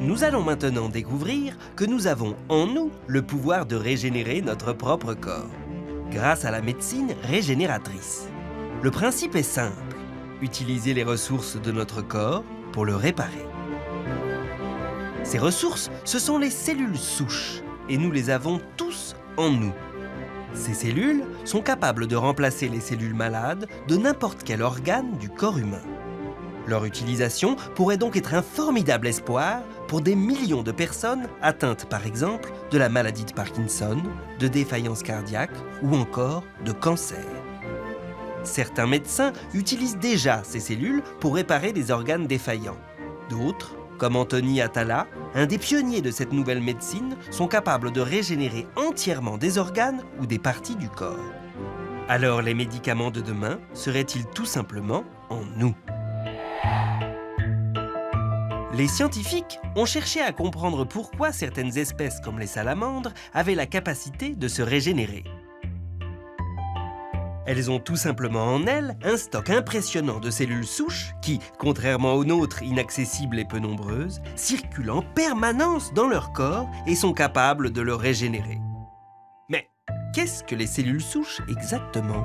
Nous allons maintenant découvrir que nous avons en nous le pouvoir de régénérer notre propre corps, grâce à la médecine régénératrice. Le principe est simple, utiliser les ressources de notre corps pour le réparer. Ces ressources, ce sont les cellules souches, et nous les avons tous en nous. Ces cellules sont capables de remplacer les cellules malades de n'importe quel organe du corps humain. Leur utilisation pourrait donc être un formidable espoir pour des millions de personnes atteintes par exemple de la maladie de Parkinson, de défaillance cardiaque ou encore de cancer. Certains médecins utilisent déjà ces cellules pour réparer des organes défaillants. D'autres, comme Anthony Atala, un des pionniers de cette nouvelle médecine, sont capables de régénérer entièrement des organes ou des parties du corps. Alors les médicaments de demain seraient-ils tout simplement en nous ? Les scientifiques ont cherché à comprendre pourquoi certaines espèces comme les salamandres avaient la capacité de se régénérer. Elles ont tout simplement en elles un stock impressionnant de cellules souches qui, contrairement aux nôtres inaccessibles et peu nombreuses, circulent en permanence dans leur corps et sont capables de le régénérer. Mais qu'est-ce que les cellules souches exactement ?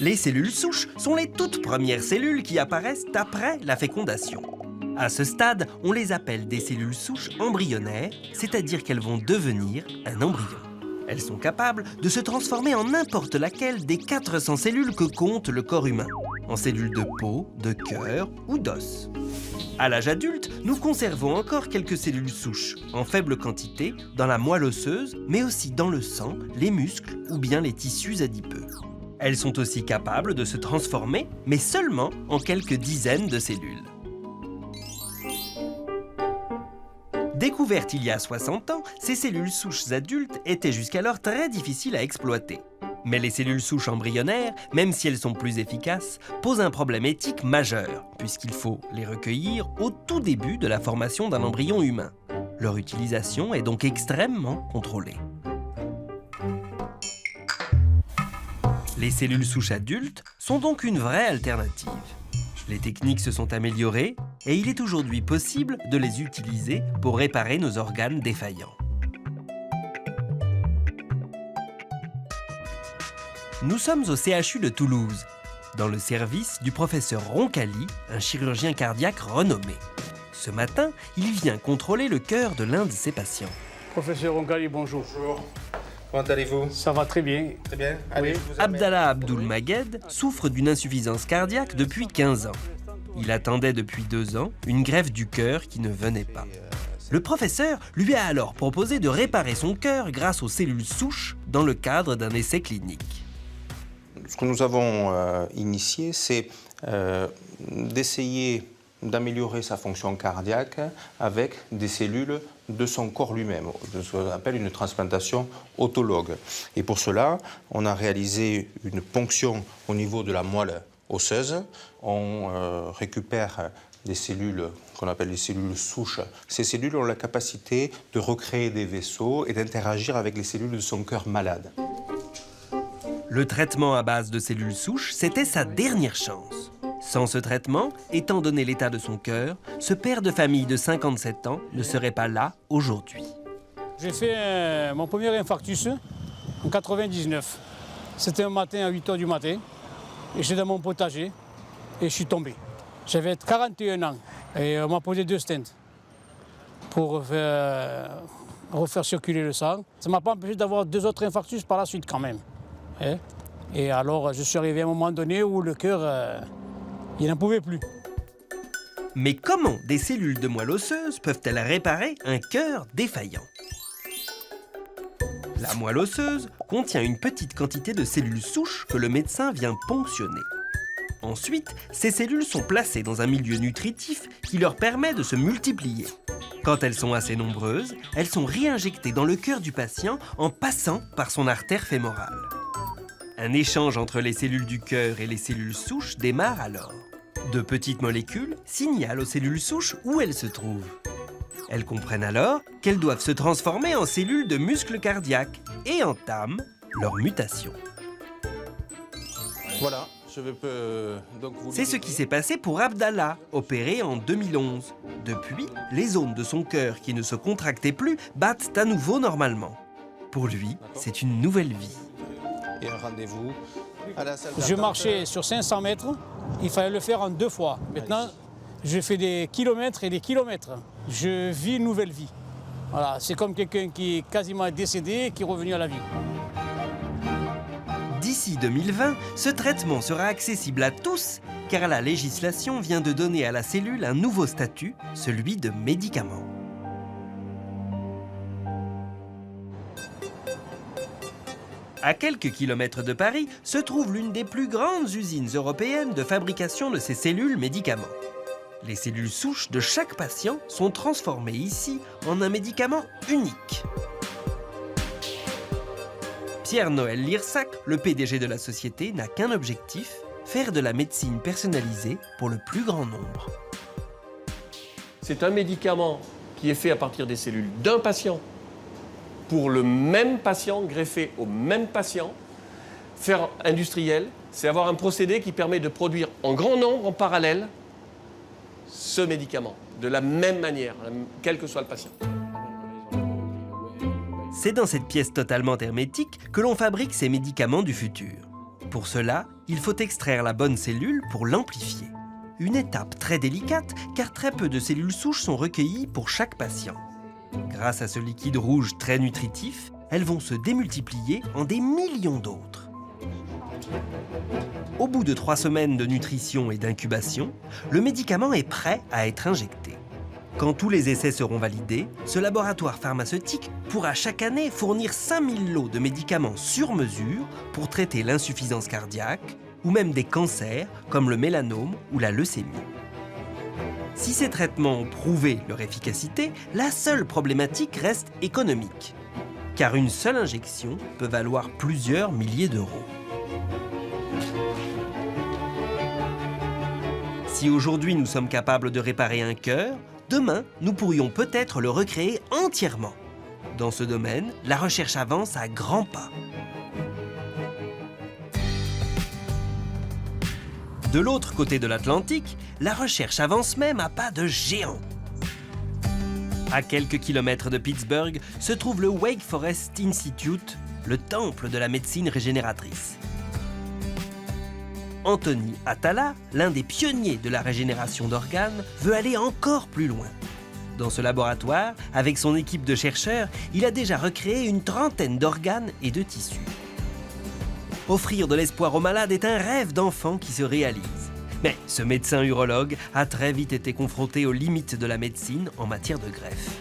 Les cellules souches sont les toutes premières cellules qui apparaissent après la fécondation. À ce stade, on les appelle des cellules souches embryonnaires, c'est-à-dire qu'elles vont devenir un embryon. Elles sont capables de se transformer en n'importe laquelle des 400 cellules que compte le corps humain, en cellules de peau, de cœur ou d'os. À l'âge adulte, nous conservons encore quelques cellules souches, en faible quantité, dans la moelle osseuse, mais aussi dans le sang, les muscles ou bien les tissus adipeux. Elles sont aussi capables de se transformer, mais seulement en quelques dizaines de cellules. Découvertes il y a 60 ans, ces cellules souches adultes étaient jusqu'alors très difficiles à exploiter. Mais les cellules souches embryonnaires, même si elles sont plus efficaces, posent un problème éthique majeur, puisqu'il faut les recueillir au tout début de la formation d'un embryon humain. Leur utilisation est donc extrêmement contrôlée. Les cellules souches adultes sont donc une vraie alternative. Les techniques se sont améliorées et il est aujourd'hui possible de les utiliser pour réparer nos organes défaillants. Nous sommes au CHU de Toulouse, dans le service du professeur Roncalli, un chirurgien cardiaque renommé. Ce matin, il vient contrôler le cœur de l'un de ses patients. Professeur Roncalli, bonjour. Bonjour. Comment allez-vous? Ça va très bien. Très bien. Allez, Oui. je vous amène. Abdallah Abdoul Maged souffre d'une insuffisance cardiaque depuis 15 ans. Il attendait depuis 2 ans une greffe du cœur qui ne venait pas. Le professeur lui a alors proposé de réparer son cœur grâce aux cellules souches dans le cadre d'un essai clinique. Ce que nous avons initié, c'est d'essayer d'améliorer sa fonction cardiaque avec des cellules de son corps lui-même, ce qu'on appelle une transplantation autologue. Et pour cela, on a réalisé une ponction au niveau de la moelle osseuse. On récupère des cellules qu'on appelle les cellules souches. Ces cellules ont la capacité de recréer des vaisseaux et d'interagir avec les cellules de son cœur malade. Le traitement à base de cellules souches, c'était sa dernière chance. Sans ce traitement, étant donné l'état de son cœur, ce père de famille de 57 ans ne serait pas là aujourd'hui. J'ai fait mon premier infarctus en 99. C'était un matin à 8 h du matin. Et j'étais dans mon potager et je suis tombé. J'avais 41 ans et on m'a posé 2 stents pour refaire circuler le sang. Ça ne m'a pas empêché d'avoir 2 autres infarctus par la suite quand même. Et alors je suis arrivé à un moment donné où le cœur, il n'en pouvait plus. Mais comment des cellules de moelle osseuse peuvent-elles réparer un cœur défaillant ? La moelle osseuse contient une petite quantité de cellules souches que le médecin vient ponctionner. Ensuite, ces cellules sont placées dans un milieu nutritif qui leur permet de se multiplier. Quand elles sont assez nombreuses, elles sont réinjectées dans le cœur du patient en passant par son artère fémorale. Un échange entre les cellules du cœur et les cellules souches démarre alors. De petites molécules signalent aux cellules souches où elles se trouvent. Elles comprennent alors qu'elles doivent se transformer en cellules de muscles cardiaques et entament leur mutation. Voilà, C'est ce qui s'est passé pour Abdallah, opéré en 2011. Depuis, les zones de son cœur qui ne se contractaient plus battent à nouveau normalement. Pour lui, c'est une nouvelle vie. Et un rendez-vous à la salle Je marchais sur 500 mètres, il fallait le faire en 2 fois. Maintenant, je fais des kilomètres et des kilomètres. Je vis une nouvelle vie. Voilà, c'est comme quelqu'un qui est quasiment décédé et qui est revenu à la vie. D'ici 2020, ce traitement sera accessible à tous, car la législation vient de donner à la cellule un nouveau statut, celui de médicament. À quelques kilomètres de Paris se trouve l'une des plus grandes usines européennes de fabrication de ces cellules médicaments. Les cellules souches de chaque patient sont transformées ici en un médicament unique. Pierre-Noël Lirsac, le PDG de la société, n'a qu'un objectif, faire de la médecine personnalisée pour le plus grand nombre. C'est un médicament qui est fait à partir des cellules d'un patient, pour le même patient, greffé au même patient. Faire industriel, c'est avoir un procédé qui permet de produire en grand nombre, en parallèle, ce médicament, de la même manière, quel que soit le patient. C'est dans cette pièce totalement hermétique que l'on fabrique ces médicaments du futur. Pour cela, il faut extraire la bonne cellule pour l'amplifier. Une étape très délicate, car très peu de cellules souches sont recueillies pour chaque patient. Grâce à ce liquide rouge très nutritif, elles vont se démultiplier en des millions d'autres. Au bout de 3 semaines de nutrition et d'incubation, le médicament est prêt à être injecté. Quand tous les essais seront validés, ce laboratoire pharmaceutique pourra chaque année fournir 5000 lots de médicaments sur mesure pour traiter l'insuffisance cardiaque ou même des cancers comme le mélanome ou la leucémie. Si ces traitements ont prouvé leur efficacité, la seule problématique reste économique, car une seule injection peut valoir plusieurs milliers d'euros. Si aujourd'hui nous sommes capables de réparer un cœur, demain nous pourrions peut-être le recréer entièrement. Dans ce domaine, la recherche avance à grands pas. De l'autre côté de l'Atlantique, la recherche avance même à pas de géant. À quelques kilomètres de Pittsburgh se trouve le Wake Forest Institute, le temple de la médecine régénératrice. Anthony Atala, l'un des pionniers de la régénération d'organes, veut aller encore plus loin. Dans ce laboratoire, avec son équipe de chercheurs, il a déjà recréé une trentaine d'organes et de tissus. Offrir de l'espoir aux malades est un rêve d'enfant qui se réalise. Mais ce médecin urologue a très vite été confronté aux limites de la médecine en matière de greffe.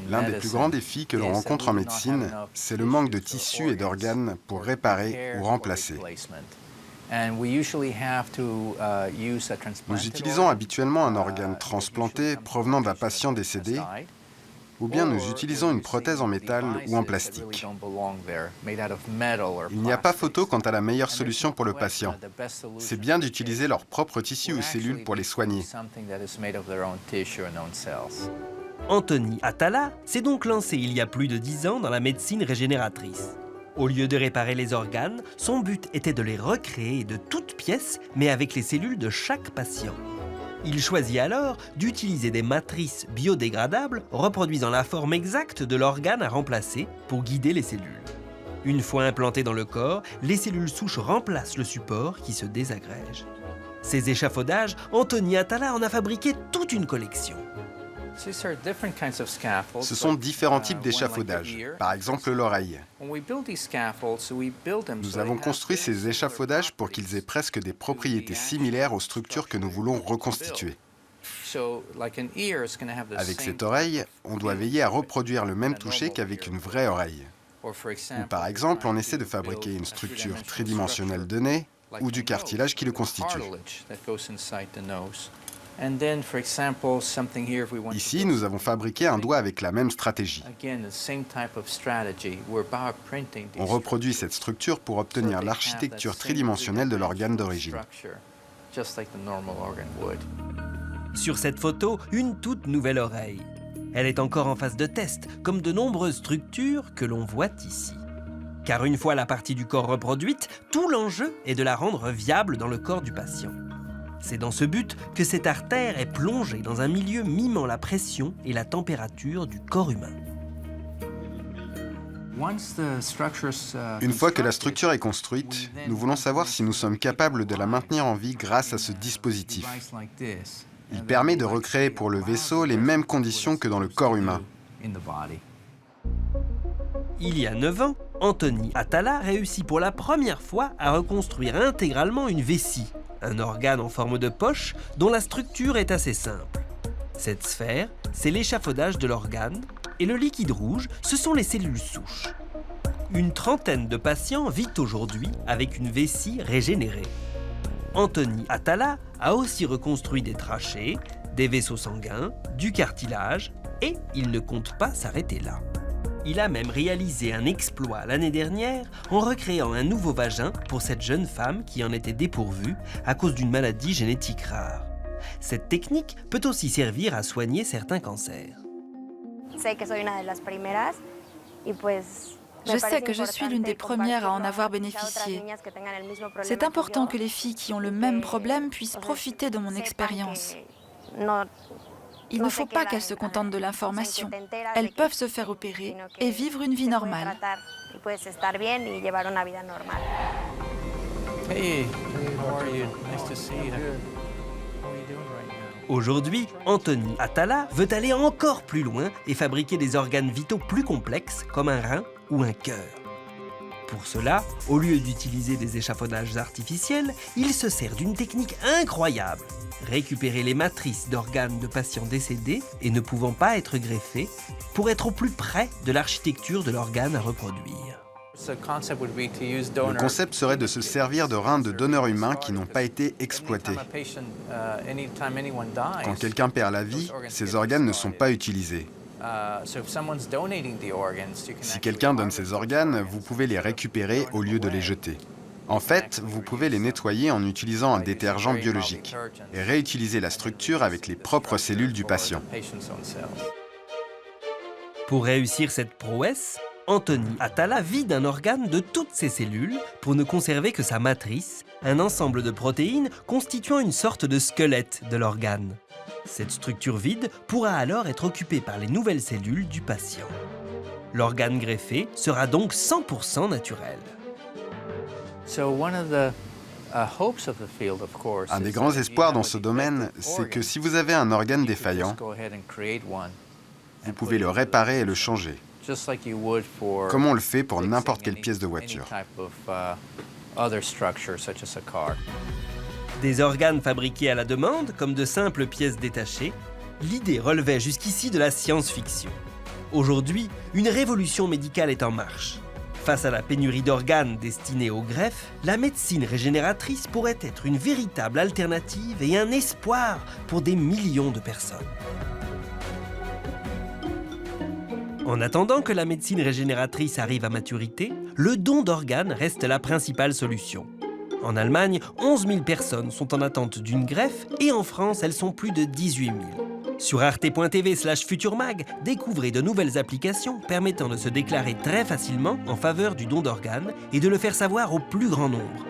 L'un des plus grands défis que l'on rencontre en médecine, c'est le manque de tissus et d'organes pour réparer ou remplacer. Nous utilisons habituellement un organe transplanté provenant d'un patient décédé, ou bien nous utilisons une prothèse en métal ou en plastique. Il n'y a pas photo quant à la meilleure solution pour le patient. C'est bien d'utiliser leurs propres tissus ou cellules pour les soigner. Anthony Atala s'est donc lancé il y a plus de 10 ans dans la médecine régénératrice. Au lieu de réparer les organes, son but était de les recréer de toutes pièces, mais avec les cellules de chaque patient. Il choisit alors d'utiliser des matrices biodégradables reproduisant la forme exacte de l'organe à remplacer pour guider les cellules. Une fois implantées dans le corps, les cellules souches remplacent le support qui se désagrège. Ces échafaudages, Anthony Atala en a fabriqué toute une collection. Ce sont différents types d'échafaudages, par exemple l'oreille. Nous avons construit ces échafaudages pour qu'ils aient presque des propriétés similaires aux structures que nous voulons reconstituer. Avec cette oreille, on doit veiller à reproduire le même toucher qu'avec une vraie oreille. Ou par exemple, on essaie de fabriquer une structure tridimensionnelle de nez ou du cartilage qui le constitue. Ici, nous avons fabriqué un doigt avec la même stratégie. On reproduit cette structure pour obtenir l'architecture tridimensionnelle de l'organe d'origine. Sur cette photo, une toute nouvelle oreille. Elle est encore en phase de test, comme de nombreuses structures que l'on voit ici. car une fois la partie du corps reproduite, tout l'enjeu est de la rendre viable dans le corps du patient. C'est dans ce but que cette artère est plongée dans un milieu mimant la pression et la température du corps humain. Une fois que la structure est construite, nous voulons savoir si nous sommes capables de la maintenir en vie grâce à ce dispositif. Il permet de recréer pour le vaisseau les mêmes conditions que dans le corps humain. Il y a 9 ans, Anthony Atala réussit pour la première fois à reconstruire intégralement une vessie, un organe en forme de poche dont la structure est assez simple. Cette sphère, c'est l'échafaudage de l'organe, et le liquide rouge, ce sont les cellules souches. Une trentaine de patients vivent aujourd'hui avec une vessie régénérée. Anthony Atala a aussi reconstruit des trachées, des vaisseaux sanguins, du cartilage, et il ne compte pas s'arrêter là. Il a même réalisé un exploit l'année dernière en recréant un nouveau vagin pour cette jeune femme qui en était dépourvue à cause d'une maladie génétique rare. Cette technique peut aussi servir à soigner certains cancers. Je sais que je suis l'une des premières à en avoir bénéficié. C'est important que les filles qui ont le même problème puissent profiter de mon expérience. Il ne faut pas qu'elles se contentent de l'information. Elles peuvent se faire opérer et vivre une vie normale. Hey, how are you? Nice to see you. Aujourd'hui, Anthony Atala veut aller encore plus loin et fabriquer des organes vitaux plus complexes comme un rein ou un cœur. Pour cela, au lieu d'utiliser des échafaudages artificiels, il se sert d'une technique incroyable. Récupérer les matrices d'organes de patients décédés et ne pouvant pas être greffés pour être au plus près de l'architecture de l'organe à reproduire. Le concept serait de se servir de reins de donneurs humains qui n'ont pas été exploités. Quand quelqu'un perd la vie, ces organes ne sont pas utilisés. Si quelqu'un donne ses organes, vous pouvez les récupérer au lieu de les jeter. En fait, vous pouvez les nettoyer en utilisant un détergent biologique et réutiliser la structure avec les propres cellules du patient. Pour réussir cette prouesse, Anthony Atala vide un organe de toutes ses cellules pour ne conserver que sa matrice, un ensemble de protéines constituant une sorte de squelette de l'organe. Cette structure vide pourra alors être occupée par les nouvelles cellules du patient. L'organe greffé sera donc 100% naturel. Un des grands espoirs dans ce domaine, c'est que si vous avez un organe défaillant, vous pouvez le réparer et le changer, comme on le fait pour n'importe quelle pièce de voiture. Des organes fabriqués à la demande, comme de simples pièces détachées, l'idée relevait jusqu'ici de la science-fiction. Aujourd'hui, une révolution médicale est en marche. Face à la pénurie d'organes destinés aux greffes, la médecine régénératrice pourrait être une véritable alternative et un espoir pour des millions de personnes. En attendant que la médecine régénératrice arrive à maturité, le don d'organes reste la principale solution. En Allemagne, 11 000 personnes sont en attente d'une greffe et en France, elles sont plus de 18 000. Sur arte.tv/futurmag, découvrez de nouvelles applications permettant de se déclarer très facilement en faveur du don d'organes et de le faire savoir au plus grand nombre.